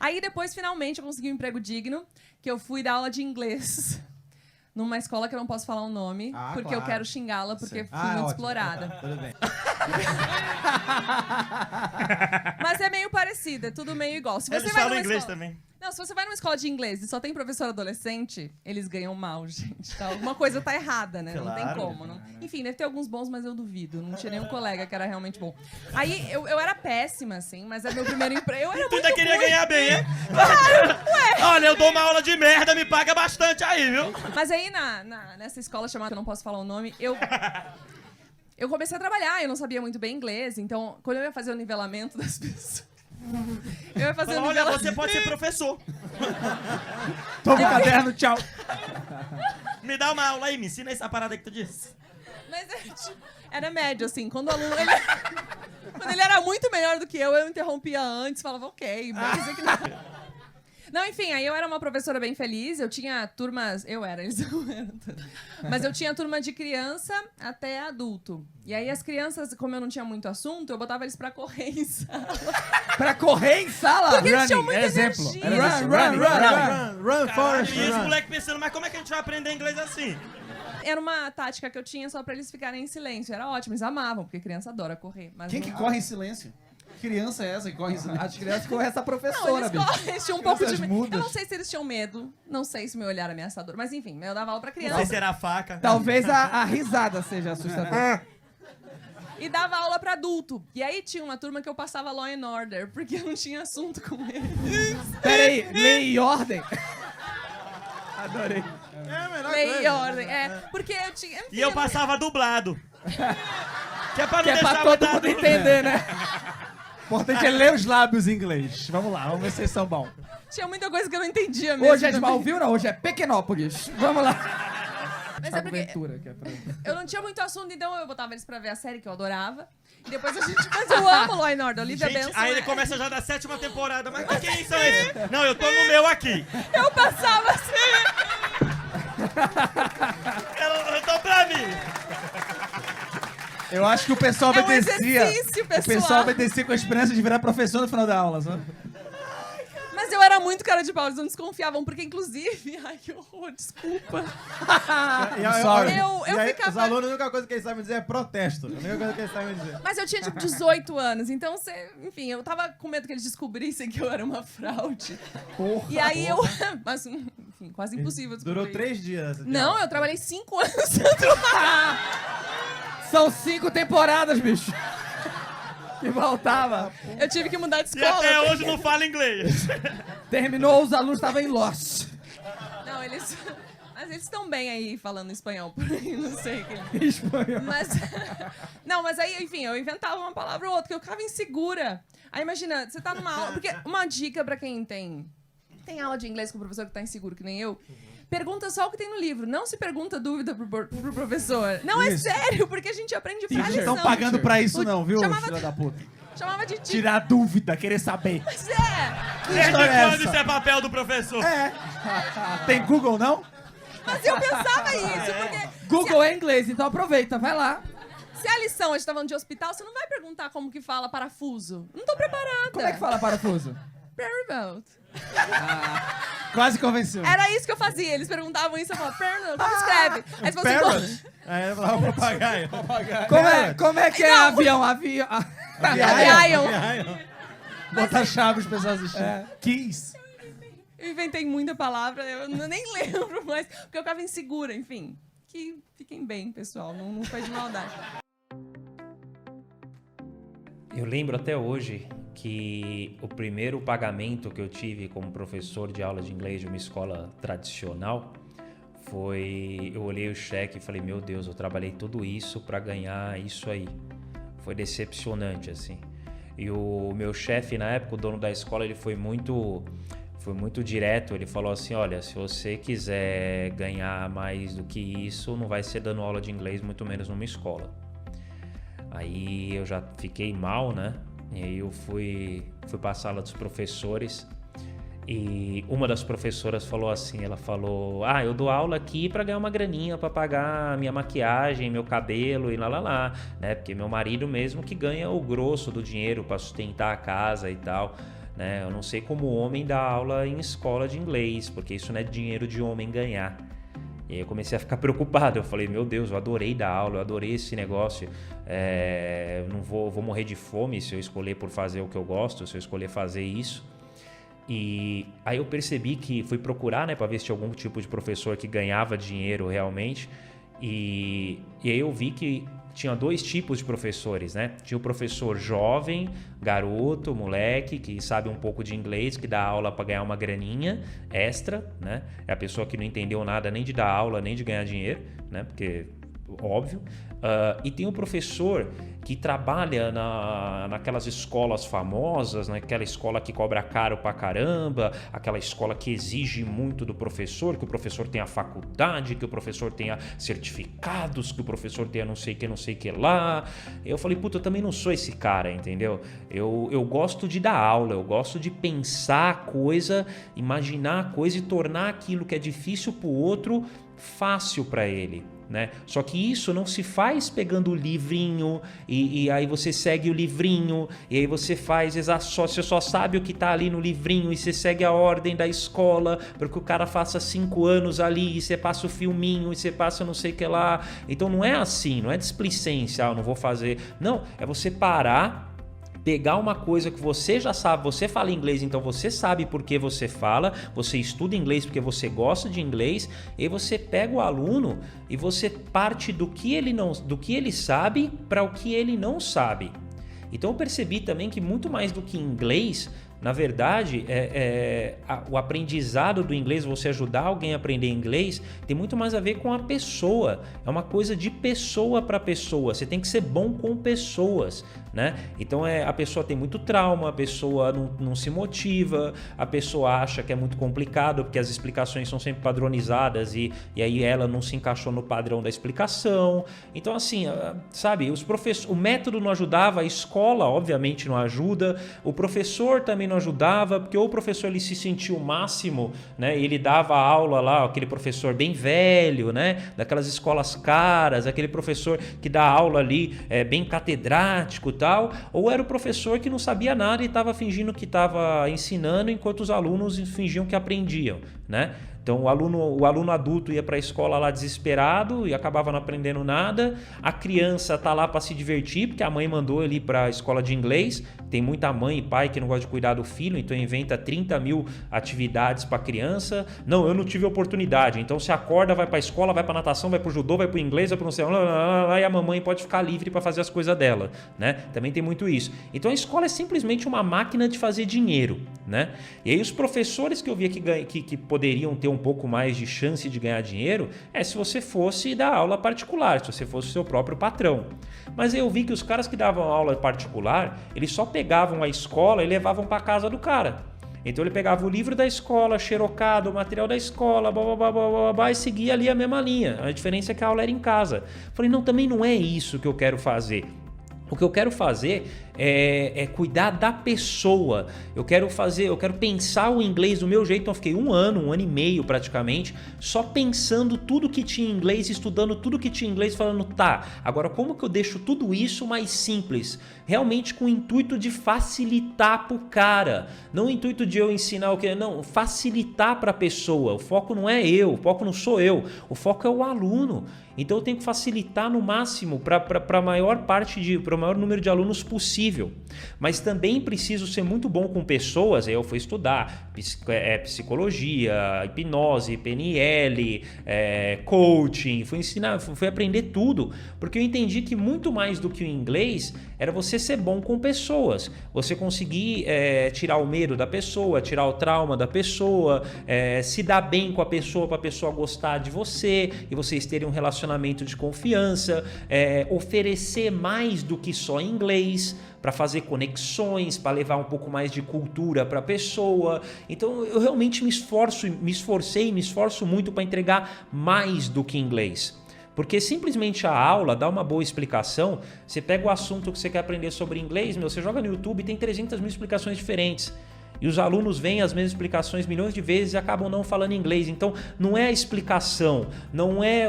Aí depois, finalmente, eu consegui um emprego digno, que eu fui dar aula de inglês numa escola que eu não posso falar o nome, porque eu quero xingá-la, porque fui muito explorada. Tudo bem. Mas é meio parecido, é tudo meio igual. Se você Eles vai falam numa inglês escola... também. Não, se você vai numa escola de inglês e só tem professor adolescente, eles ganham mal, gente. Tá? Alguma coisa tá errada, né? Claro. Não tem como. Não... Enfim, deve ter alguns bons, mas eu duvido. Não tinha nenhum colega que era realmente bom. Aí, eu era péssima, assim, mas é meu primeiro emprego. Eu era Tu ainda muito queria ruim. ganhar bem, é? Olha, eu dou uma aula de merda, me paga bastante aí, viu? Mas aí, nessa escola chamada, que eu não posso falar o nome, eu comecei a trabalhar, eu não sabia muito bem inglês, então, quando eu ia fazer o nivelamento das pessoas... Eu ia fazer Fala, o olha, nivelamento... você pode ser professor. Toma o caderno, tchau. Me dá uma aula aí, me ensina essa parada que tu disse. Mas era médio, assim. Quando o aluno... Quando ele era muito melhor do que eu interrompia antes, falava, ok, mas que não... Não, enfim, aí eu era uma professora bem feliz, eu tinha turmas... eles não eram. Mas eu tinha turma de criança até adulto. E aí as crianças, como eu não tinha muito assunto, eu botava eles pra correr em sala. Pra correr em sala? Porque eles tinham muita exemplo. energia. Run, Caralho, e os run. moleques pensando, mas como é que a gente vai aprender inglês assim? Era uma tática que eu tinha só pra eles ficarem em silêncio. Era ótimo, eles amavam, porque criança adora correr. Mas Quem não... que corre em silêncio? Que criança é essa que corre em silêncio? As crianças com essa Não, professora, eles, bicho. eles tinham um pouco de Crianças medo. mudas. Eu não sei se eles tinham medo, não sei se meu olhar era ameaçador, mas enfim, eu dava aula pra Não sei criança. se era a faca. Talvez a risada seja assustadora. E dava aula pra adulto. E aí tinha uma turma que eu passava Law and Order, porque eu não tinha assunto com eles. Peraí, lei e ordem. Adorei. É a melhor Lei coisa. e ordem. É, porque eu tinha... E eu passava dublado. Que é pra não Que é deixar pra todo dar mundo dúvida. entender, né? Importante é ler os lábios em inglês. Vamos lá, vamos ver se vocês são bons. Tinha muita coisa que eu não entendia mesmo. Hoje é de também. Malville, não. Hoje é Pequenópolis. Vamos lá. Mas é porque Aventura, que é pra... eu não tinha muito assunto, então eu botava eles pra ver a série que eu adorava. E depois a gente... Mas eu amo Law and Order, Olivia Gente, Benson. aí ele começa já da 7ª temporada. Mas quem são esses? Não, eu tô no meu aqui. Eu passava assim... Eu tô pra mim. Eu acho que o pessoal É um obedecia. exercício, O pessoal pessoal. obedecia com a esperança de virar professor no final da aula, sabe? Mas eu era muito cara de pau, eles não desconfiavam, porque inclusive... Ai, que horror, desculpa. Sorry. Eu E aí, ficava... os alunos, a única coisa que eles sabem dizer é protesto. A única coisa que eles sabem dizer. Mas eu tinha, tipo, 18 anos, então, enfim, eu tava com medo que eles descobrissem que eu era uma fraude. Porra. E aí eu... Mas, enfim, quase impossível descobrir. Durou 3 dias. Não, eu trabalhei 5 anos. São 5 temporadas, bicho. Que voltava. Eu tive que mudar de E escola. até hoje não fala inglês. Terminou, os alunos estavam em Lost. Não, eles... Mas eles estão bem aí falando espanhol por aí, não sei. Que... Espanhol. Mas... Não, mas aí, enfim, eu inventava uma palavra ou outra, que eu ficava insegura. Aí imagina, você tá numa aula... Porque uma dica pra quem tem aula de inglês com o professor que tá inseguro, que nem eu... Pergunta só o que tem no livro. Não se pergunta dúvida pro professor. Não, é sério, porque a gente aprende pra Eles não lição. estão pagando pra isso não, viu, Chamava- filha da puta? Chamava de dica. Tirar dúvida, querer saber. Mas é. Desde história é quando essa? isso é papel do professor? É. Tem Google, não? Mas eu pensava isso, porque Google é inglês, então aproveita, vai lá. se a lição, a gente tá falando de hospital, você não vai perguntar como que fala parafuso. Não tô preparada. Como é que fala parafuso? Paramount. Quase convenceu. Era isso que eu fazia. Eles perguntavam isso, eu falava, Paramount, como escreve? Aí você falou assim, Parrot. Aí eu falava papagaio. Como é que é avião? Avião. Avião. Botar chaves pra pessoas assistirem. Keys. Eu inventei muita palavra, eu nem lembro mais, porque eu ficava insegura, enfim. Que fiquem bem, pessoal, não foi de maldade. Eu lembro até hoje que o primeiro pagamento que eu tive como professor de aula de inglês de uma escola tradicional foi... Eu olhei o cheque e falei, meu Deus, eu trabalhei tudo isso para ganhar isso aí. Foi decepcionante, assim. E o meu chefe, na época, o dono da escola, ele foi muito direto. Ele falou assim, olha, se você quiser ganhar mais do que isso, não vai ser dando aula de inglês, muito menos numa escola. Aí eu já fiquei mal, né? E aí eu fui para a sala dos professores e uma das professoras falou assim, ela falou, eu dou aula aqui para ganhar uma graninha para pagar minha maquiagem, meu cabelo e lá, né? Porque meu marido mesmo que ganha o grosso do dinheiro para sustentar a casa e tal, né? Eu não sei como homem dá aula em escola de inglês, porque isso não é dinheiro de homem ganhar. E aí eu comecei a ficar preocupado. Eu falei, meu Deus, eu adorei dar aula, eu adorei esse negócio. Não vou morrer de fome se eu escolher por fazer o que eu gosto, se eu escolher fazer isso. E aí eu percebi que fui procurar, né, para ver se tinha algum tipo de professor que ganhava dinheiro realmente. E aí eu vi que tinha 2 tipos de professores, né? Tinha o professor jovem, garoto, moleque, que sabe um pouco de inglês, que dá aula para ganhar uma graninha extra, né? É a pessoa que não entendeu nada nem de dar aula, nem de ganhar dinheiro, né? Porque, óbvio. E tem o professor que trabalha naquelas escolas famosas, naquela escola que cobra caro pra caramba, aquela escola que exige muito do professor, que o professor tenha faculdade, que o professor tenha certificados, que o professor tenha não sei o que lá. Eu falei, puta, eu também não sou esse cara, entendeu? Eu gosto de dar aula, eu gosto de pensar a coisa, imaginar a coisa e tornar aquilo que é difícil pro outro fácil pra ele. Né? Só que isso não se faz pegando o livrinho e aí você segue o livrinho e aí você você só sabe o que tá ali no livrinho e você segue a ordem da escola para que o cara faça 5 anos ali e você passa o filminho e você passa não sei o que lá. Então não é assim, não é displicência, eu não vou fazer. Não, é você parar, pegar uma coisa que você já sabe, você fala inglês, então você sabe por que você fala, você estuda inglês porque você gosta de inglês, e você pega o aluno e você parte do que ele sabe para o que ele não sabe. Então eu percebi também que muito mais do que inglês, na verdade, o aprendizado do inglês, você ajudar alguém a aprender inglês, tem muito mais a ver com a pessoa. É uma coisa de pessoa para pessoa. Você tem que ser bom com pessoas, né? Então a pessoa tem muito trauma, a pessoa não se motiva, a pessoa acha que é muito complicado porque as explicações são sempre padronizadas e aí ela não se encaixou no padrão da explicação. Então assim, sabe, o método não ajudava, a escola obviamente não ajuda, o professor também não ajudava, porque ou o professor ele se sentiu o máximo, né? Ele dava aula lá, aquele professor bem velho, né? Daquelas escolas caras, aquele professor que dá aula ali bem catedrático e tal, ou era o professor que não sabia nada e estava fingindo que estava ensinando enquanto os alunos fingiam que aprendiam, né? Então o aluno adulto ia para a escola lá desesperado e acabava não aprendendo nada. A criança tá lá para se divertir, porque a mãe mandou ele para a escola de inglês. Tem muita mãe e pai que não gosta de cuidar do filho, então inventa 30 mil atividades para a criança. Não, eu não tive oportunidade. Então você acorda, vai para a escola, vai para natação, vai para o judô, vai para o inglês, vai para não sei lá, e a mamãe pode ficar livre para fazer as coisas dela, né? Também tem muito isso. Então a escola é simplesmente uma máquina de fazer dinheiro, né? E aí os professores que eu via que poderiam ter um pouco mais de chance de ganhar dinheiro se você fosse dar aula particular, se você fosse o seu próprio patrão. Mas eu vi que os caras que davam aula particular, eles só pegavam a escola e levavam para casa do cara. Então ele pegava o livro da escola, xerocado, o material da escola, blá, blá, blá, blá, blá, blá, e seguia ali a mesma linha. A diferença é que a aula era em casa. Falei, não, também não é isso que eu quero fazer. O que eu quero fazer é cuidar da pessoa. Eu quero pensar o inglês do meu jeito. Então eu fiquei um ano e meio praticamente, só pensando tudo que tinha em inglês, estudando tudo que tinha em inglês, falando, tá, agora como que eu deixo tudo isso mais simples? Realmente com o intuito de facilitar pro cara. Não o intuito de eu ensinar o que, não, facilitar pra pessoa. O foco não é eu, o foco não sou eu, o foco é o aluno. Então eu tenho que facilitar no máximo para o maior número de alunos possível. Mas também preciso ser muito bom com pessoas. Aí eu fui estudar psicologia, hipnose, PNL, coaching, fui aprender tudo, porque eu entendi que muito mais do que o inglês era você ser bom com pessoas, você conseguir tirar o medo da pessoa, tirar o trauma da pessoa, se dar bem com a pessoa para a pessoa gostar de você e vocês terem um relacionamento de confiança, oferecer mais do que só inglês, para fazer conexões, para levar um pouco mais de cultura para a pessoa. Então eu realmente me esforço muito para entregar mais do que inglês. Porque simplesmente a aula dá uma boa explicação, você pega o assunto que você quer aprender sobre inglês, você joga no YouTube e tem 300 mil explicações diferentes. E os alunos veem as mesmas explicações milhões de vezes e acabam não falando inglês. Então, não é a explicação, não é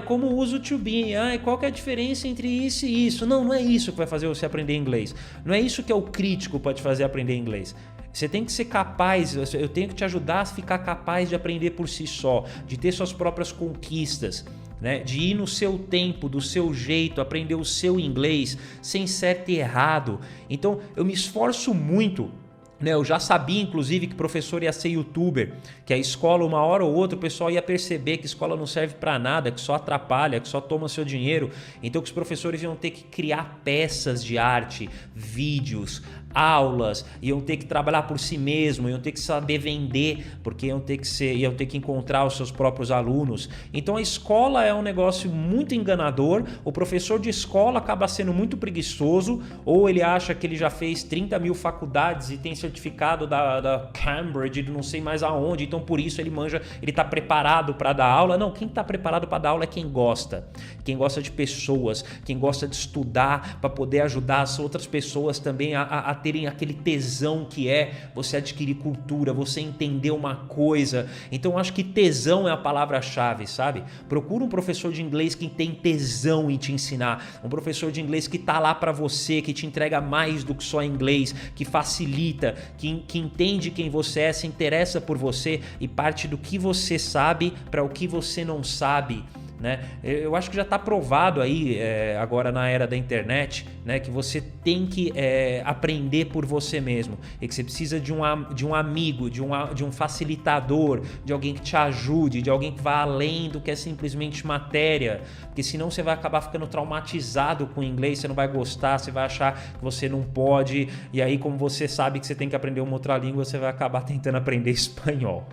como usa o to be, qual que é a diferença entre isso e isso. Não é isso que vai fazer você aprender inglês. Não é isso que é o crítico para te fazer aprender inglês. Você tem que ser capaz, eu tenho que te ajudar a ficar capaz de aprender por si só, de ter suas próprias conquistas, né? De ir no seu tempo, do seu jeito, aprender o seu inglês, sem certo e errado. Então, eu me esforço muito. Eu já sabia, inclusive, que professor ia ser youtuber, que a escola, uma hora ou outra, o pessoal ia perceber que a escola não serve para nada, que só atrapalha, que só toma seu dinheiro. Então, que os professores iam ter que criar peças de arte, vídeos, aulas, iam ter que trabalhar por si mesmo, iam ter que saber vender, porque iam ter que encontrar os seus próprios alunos. Então, a escola é um negócio muito enganador. O professor de escola acaba sendo muito preguiçoso, ou ele acha que ele já fez 30 mil faculdades e tem certificado da Cambridge, não sei mais aonde, então por isso ele tá preparado para dar aula. Não, quem tá preparado para dar aula é quem gosta de pessoas, quem gosta de estudar para poder ajudar as outras pessoas também a terem aquele tesão que é você adquirir cultura, você entender uma coisa. Então eu acho que tesão é a palavra-chave, sabe? Procura um professor de inglês que tem tesão em te ensinar, um professor de inglês que tá lá para você, que te entrega mais do que só inglês, que facilita, que entende quem você é, se interessa por você e parte do que você sabe para o que você não sabe, né? Eu acho que já está provado aí agora na era da internet, né, que você tem que aprender por você mesmo e que você precisa de um amigo, de um facilitador, de alguém que te ajude, de alguém que vá além do que é simplesmente matéria, porque senão você vai acabar ficando traumatizado com o inglês, você não vai gostar, você vai achar que você não pode, e aí como você sabe que você tem que aprender uma outra língua, você vai acabar tentando aprender espanhol.